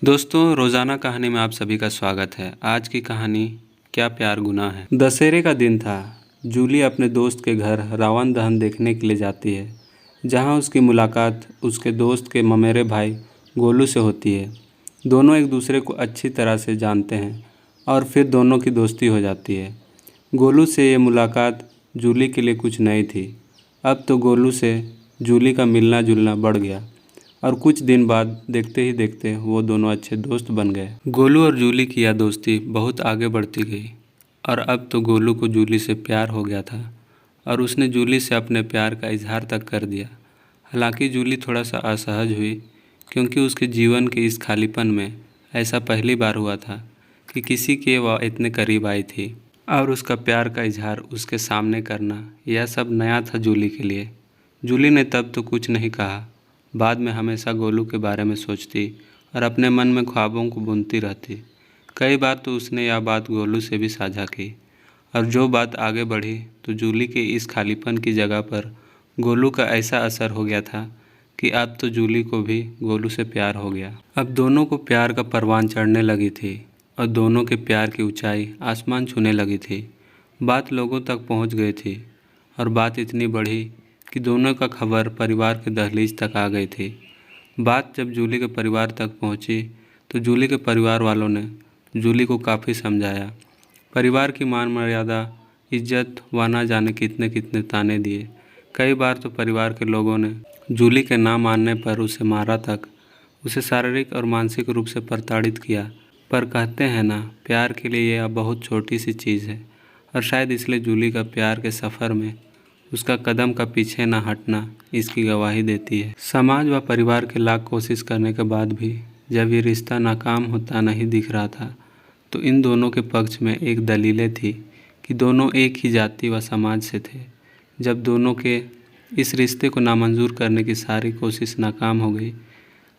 दोस्तों, रोज़ाना कहानी में आप सभी का स्वागत है। आज की कहानी क्या प्यार गुनाह है। दशहरे का दिन था। जूली अपने दोस्त के घर रावण दहन देखने के लिए जाती है, जहां उसकी मुलाकात उसके दोस्त के ममेरे भाई गोलू से होती है। दोनों एक दूसरे को अच्छी तरह से जानते हैं और फिर दोनों की दोस्ती हो जाती है। गोलू से ये मुलाकात जूली के लिए कुछ नई थी। अब तो गोलू से जूली का मिलना जुलना बढ़ गया और कुछ दिन बाद देखते ही देखते वो दोनों अच्छे दोस्त बन गए। गोलू और जूली की यह दोस्ती बहुत आगे बढ़ती गई और अब तो गोलू को जूली से प्यार हो गया था और उसने जूली से अपने प्यार का इजहार तक कर दिया। हालांकि जूली थोड़ा सा असहज हुई, क्योंकि उसके जीवन के इस खालीपन में ऐसा पहली बार हुआ था कि किसी के वह इतने करीब आई थी और उसका प्यार का इजहार उसके सामने करना, यह सब नया था जूली के लिए। जूली ने तब तो कुछ नहीं कहा। बाद में हमेशा गोलू के बारे में सोचती और अपने मन में ख्वाबों को बुनती रहती। कई बार तो उसने यह बात गोलू से भी साझा की और जो बात आगे बढ़ी तो जूली के इस खालीपन की जगह पर गोलू का ऐसा असर हो गया था कि अब तो जूली को भी गोलू से प्यार हो गया। अब दोनों को प्यार का परवान चढ़ने लगी थी और दोनों के प्यार की ऊंचाई आसमान छूने लगी थी। बात लोगों तक पहुंच गई थी और बात इतनी बढ़ी कि दोनों का खबर परिवार के दहलीज तक आ गई थी। बात जब जूली के परिवार तक पहुंची तो जूली के परिवार वालों ने जूली को काफ़ी समझाया। परिवार की मान मर्यादा, इज्जत व ना जाने कितने कितने ताने दिए। कई बार तो परिवार के लोगों ने जूली के ना मानने पर उसे मारा तक, उसे शारीरिक और मानसिक रूप से प्रताड़ित किया। पर कहते हैं ना, प्यार के लिए यह बहुत छोटी सी चीज़ है और शायद इसलिए जूली का प्यार के सफ़र में उसका कदम का पीछे न हटना इसकी गवाही देती है। समाज व परिवार के लाख कोशिश करने के बाद भी जब ये रिश्ता नाकाम होता नहीं दिख रहा था, तो इन दोनों के पक्ष में एक दलीलें थी कि दोनों एक ही जाति व समाज से थे। जब दोनों के इस रिश्ते को नामंजूर करने की सारी कोशिश नाकाम हो गई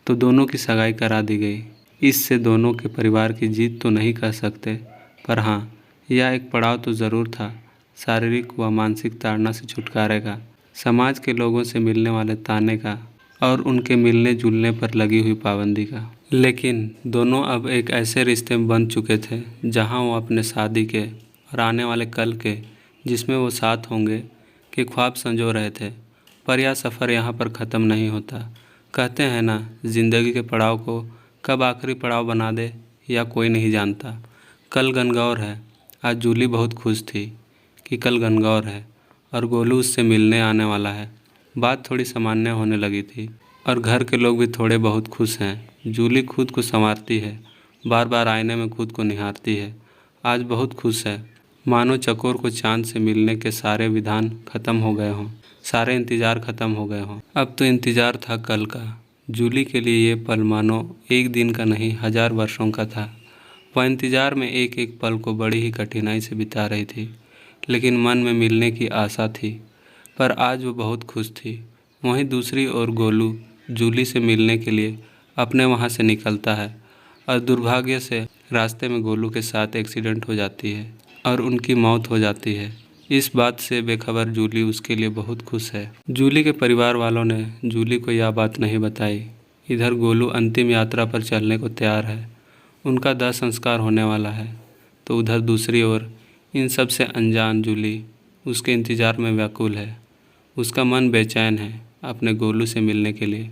तो दोनों की सगाई करा दी गई। इससे दोनों के परिवार की जीत तो नहीं कह सकते, पर हाँ, यह एक पड़ाव तो ज़रूर था शारीरिक व मानसिक ताड़ना से छुटकारे का, समाज के लोगों से मिलने वाले ताने का और उनके मिलने जुलने पर लगी हुई पाबंदी का। लेकिन दोनों अब एक ऐसे रिश्ते में बंध चुके थे जहां वो अपने शादी के और आने वाले कल के, जिसमें वो साथ होंगे, के ख्वाब संजो रहे थे। पर यह सफ़र यहाँ पर ख़त्म नहीं होता। कहते हैं ना, ज़िंदगी के पड़ाव को कब आखिरी पड़ाव बना दे या कोई नहीं जानता। कल गणगौर है। आज जूली बहुत खुश थी कि कल गणगौर है और गोलू उससे मिलने आने वाला है। बात थोड़ी सामान्य होने लगी थी और घर के लोग भी थोड़े बहुत खुश हैं। जूली खुद को संवारती है, बार बार आईने में खुद को निहारती है। आज बहुत खुश है, मानो चकोर को चांद से मिलने के सारे विधान खत्म हो गए हों, सारे इंतज़ार खत्म हो गए हों। अब तो इंतज़ार था कल का। जूली के लिए ये पल मानो एक दिन का नहीं, 1000 वर्षों का था। वह इंतज़ार में एक एक पल को बड़ी ही कठिनाई से बिता रही थी, लेकिन मन में मिलने की आशा थी। पर आज वो बहुत खुश थी। वहीं दूसरी ओर गोलू जूली से मिलने के लिए अपने वहाँ से निकलता है और दुर्भाग्य से रास्ते में गोलू के साथ एक्सीडेंट हो जाती है और उनकी मौत हो जाती है। इस बात से बेखबर जूली उसके लिए बहुत खुश है। जूली के परिवार वालों ने जूली को यह बात नहीं बताई। इधर गोलू अंतिम यात्रा पर चलने को तैयार है, उनका दाह संस्कार होने वाला है, तो उधर दूसरी ओर इन सब से अनजान जूली उसके इंतज़ार में व्याकुल है। उसका मन बेचैन है अपने गोलू से मिलने के लिए।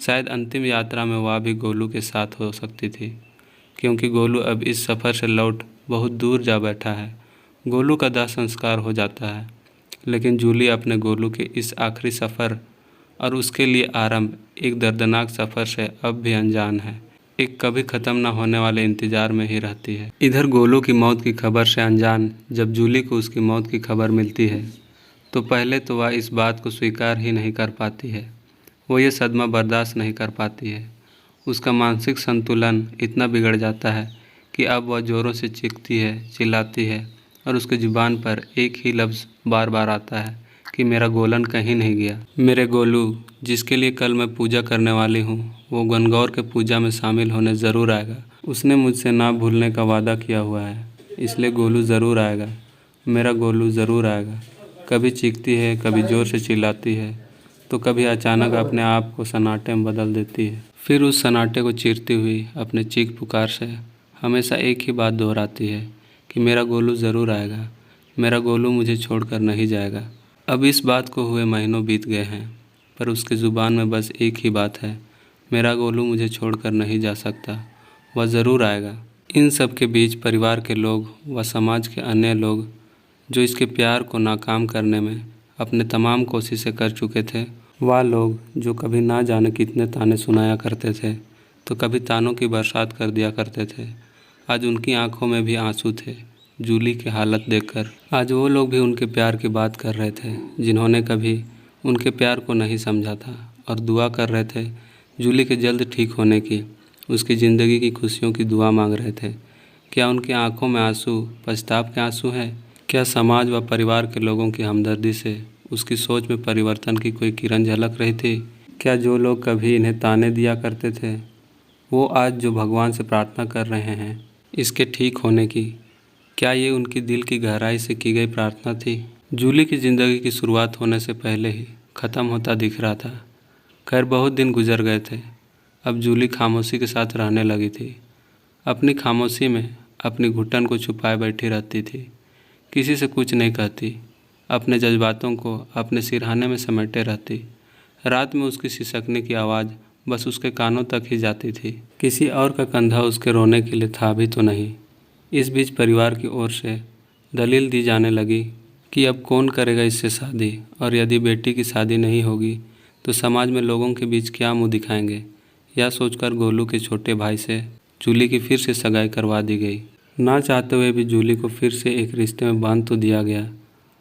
शायद अंतिम यात्रा में वह भी गोलू के साथ हो सकती थी, क्योंकि गोलू अब इस सफ़र से लौट बहुत दूर जा बैठा है। गोलू का दाह संस्कार हो जाता है, लेकिन जूली अपने गोलू के इस आखिरी सफ़र और उसके लिए आरंभ एक दर्दनाक सफ़र से अब भी अनजान है। एक कभी ख़त्म न होने वाले इंतज़ार में ही रहती है। इधर गोलू की मौत की खबर से अनजान जब जूली को उसकी मौत की खबर मिलती है तो पहले तो वह इस बात को स्वीकार ही नहीं कर पाती है। वो ये सदमा बर्दाश्त नहीं कर पाती है। उसका मानसिक संतुलन इतना बिगड़ जाता है कि अब वह ज़ोरों से चीखती है, चिल्लाती है और उसकी ज़ुबान पर एक ही लफ्ज़ बार बार आता है कि मेरा गोलन कहीं नहीं गया। मेरे गोलू, जिसके लिए कल मैं पूजा करने वाली हूँ, वो गणगौर के पूजा में शामिल होने ज़रूर आएगा। उसने मुझसे ना भूलने का वादा किया हुआ है, इसलिए गोलू ज़रूर आएगा। मेरा गोलू ज़रूर आएगा। कभी चीखती है, कभी ज़ोर से चिल्लाती है, तो कभी अचानक अपने आप को सन्नाटे में बदल देती है। फिर उस सन्नाटे को चीरती हुई अपने चीख पुकार से हमेशा एक ही बात दोहराती है कि मेरा गोलू ज़रूर आएगा, मेरा गोलू मुझे छोड़कर नहीं जाएगा। अब इस बात को हुए महीनों बीत गए हैं, पर उसकी ज़ुबान में बस एक ही बात है, मेरा गोलू मुझे छोड़कर नहीं जा सकता, वह ज़रूर आएगा। इन सब के बीच परिवार के लोग व समाज के अन्य लोग जो इसके प्यार को नाकाम करने में अपने तमाम कोशिशें कर चुके थे, वह लोग जो कभी ना जाने कितने ताने सुनाया करते थे तो कभी तानों की बरसात कर दिया करते थे, आज उनकी आंखों में भी आंसू थे जूली की हालत देखकर। आज वो लोग भी उनके प्यार की बात कर रहे थे जिन्होंने कभी उनके प्यार को नहीं समझा था, और दुआ कर रहे थे जूली के जल्द ठीक होने की, उसकी ज़िंदगी की खुशियों की दुआ मांग रहे थे। क्या उनकी आंखों में आंसू पछताव के आंसू हैं? क्या समाज व परिवार के लोगों की हमदर्दी से उसकी सोच में परिवर्तन की कोई किरण झलक रही थी? क्या जो लोग कभी इन्हें ताने दिया करते थे वो आज जो भगवान से प्रार्थना कर रहे हैं इसके ठीक होने की, क्या ये उनकी दिल की गहराई से की गई प्रार्थना थी? जूली की ज़िंदगी की शुरुआत होने से पहले ही ख़त्म होता दिख रहा था। खैर बहुत दिन गुजर गए थे। अब जूली खामोशी के साथ रहने लगी थी। अपनी खामोशी में अपनी घुटन को छुपाए बैठी रहती थी, किसी से कुछ नहीं कहती, अपने जज्बातों को अपने सिरहाने में समेटे रहती। रात में उसकी सिसकने की आवाज़ बस उसके कानों तक ही जाती थी, किसी और का कंधा उसके रोने के लिए था भी तो नहीं। इस बीच परिवार की ओर से दलील दी जाने लगी कि अब कौन करेगा इससे शादी, और यदि बेटी की शादी नहीं होगी तो समाज में लोगों के बीच क्या मुंह दिखाएंगे। यह सोचकर गोलू के छोटे भाई से जूली की फिर से सगाई करवा दी गई। ना चाहते हुए भी जूली को फिर से एक रिश्ते में बांध तो दिया गया,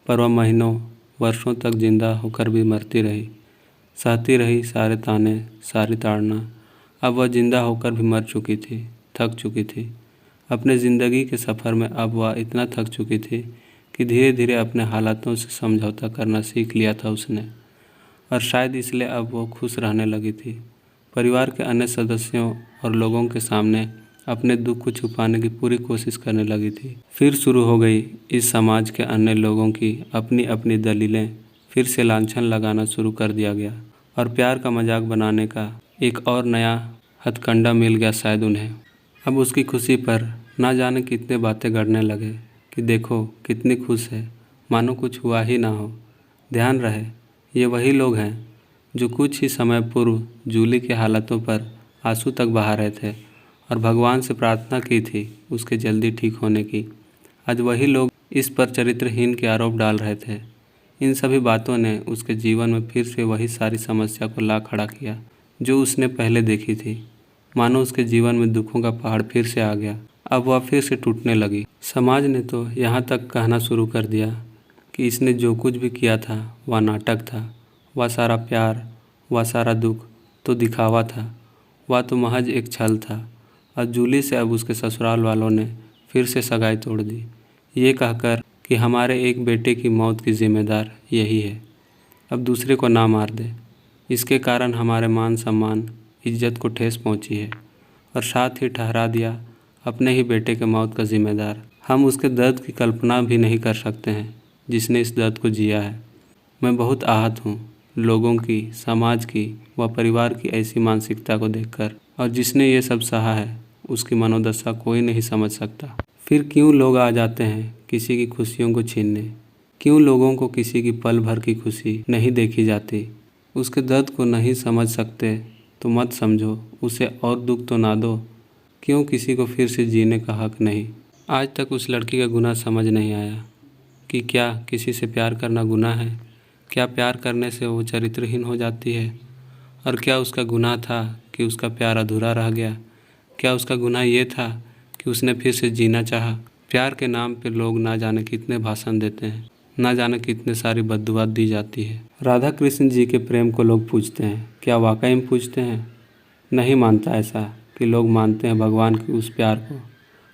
पर वह महीनों वर्षों तक जिंदा होकर भी मरती रही, सहती रही सारे ताने, सारी ताड़ना। अब वह जिंदा होकर भी मर चुकी थी, थक चुकी थी। अपने ज़िंदगी के सफ़र में अब वह इतना थक चुकी थी कि धीरे धीरे अपने हालातों से समझौता करना सीख लिया था उसने, और शायद इसलिए अब वो खुश रहने लगी थी। परिवार के अन्य सदस्यों और लोगों के सामने अपने दुख को छुपाने की पूरी कोशिश करने लगी थी। फिर शुरू हो गई इस समाज के अन्य लोगों की अपनी अपनी दलीलें, फिर से लांछन लगाना शुरू कर दिया गया, और प्यार का मजाक बनाने का एक और नया हथकंडा मिल गया शायद उन्हें। अब उसकी खुशी पर ना जाने कितने बातें गढ़ने लगे कि देखो कितनी खुश है, मानो कुछ हुआ ही ना हो। ध्यान रहे ये वही लोग हैं जो कुछ ही समय पूर्व जूली की हालतों पर आंसू तक बहा रहे थे और भगवान से प्रार्थना की थी उसके जल्दी ठीक होने की। आज वही लोग इस पर चरित्रहीन के आरोप डाल रहे थे। इन सभी बातों ने उसके जीवन में फिर से वही सारी समस्या को ला खड़ा किया जो उसने पहले देखी थी। मानो उसके जीवन में दुखों का पहाड़ फिर से आ गया। अब वह फिर से टूटने लगी। समाज ने तो यहाँ तक कहना शुरू कर दिया कि इसने जो कुछ भी किया था वह नाटक था, वह सारा प्यार, वह सारा दुख तो दिखावा था, वह तो महज एक छल था। और जूली से अब उसके ससुराल वालों ने फिर से सगाई तोड़ दी, ये कहकर कि हमारे एक बेटे की मौत की जिम्मेदार यही है, अब दूसरे को ना मार दे। इसके कारण हमारे मान सम्मान, इज्जत को ठेस पहुंची है, और साथ ही ठहरा दिया अपने ही बेटे के मौत का जिम्मेदार। हम उसके दर्द की कल्पना भी नहीं कर सकते हैं जिसने इस दर्द को जिया है। मैं बहुत आहत हूँ लोगों की, समाज की व परिवार की ऐसी मानसिकता को देखकर, और जिसने ये सब सहा है उसकी मनोदशा कोई नहीं समझ सकता। फिर क्यों लोग आ जाते हैं किसी की खुशियों को छीनने? क्यों लोगों को किसी की पल भर की खुशी नहीं देखी जाती? उसके दर्द को नहीं समझ सकते तो मत समझो, उसे और दुख तो ना दो। क्यों किसी को फिर से जीने का हक नहीं? आज तक उस लड़की का गुनाह समझ नहीं आया कि क्या किसी से प्यार करना गुनाह है? क्या प्यार करने से वो चरित्रहीन हो जाती है? और क्या उसका गुनाह था कि उसका प्यार अधूरा रह गया? क्या उसका गुनाह ये था कि उसने फिर से जीना चाहा? प्यार के नाम पे लोग ना जाने कितने भाषण देते हैं, ना जाने कितने सारी बद्दुआ दी जाती है। राधा कृष्ण जी के प्रेम को लोग पूछते हैं, क्या वाकई में पूछते हैं? नहीं मानता ऐसा कि लोग मानते हैं भगवान की उस प्यार को।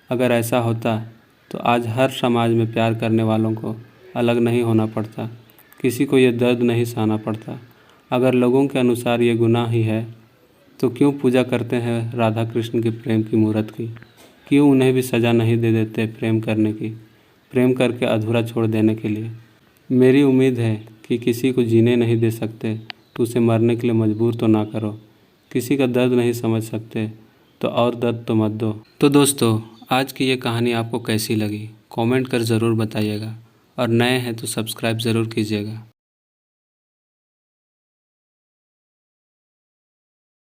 अगर ऐसा होता तो आज हर समाज में प्यार करने वालों को अलग नहीं होना पड़ता, किसी को ये दर्द नहीं सहना पड़ता। अगर लोगों के अनुसार ये गुनाह ही है तो क्यों पूजा करते हैं राधा कृष्ण के प्रेम की मूर्त की? क्यों उन्हें भी सज़ा नहीं दे देते प्रेम करने की, प्रेम करके अधूरा छोड़ देने के लिए? मेरी उम्मीद है कि किसी को जीने नहीं दे सकते तो उसे मरने के लिए मजबूर तो ना करो। किसी का दर्द नहीं समझ सकते तो और दर्द तो मत दो। तो दोस्तों, आज की ये कहानी आपको कैसी लगी कमेंट कर ज़रूर बताइएगा और नए हैं तो सब्सक्राइब ज़रूर कीजिएगा।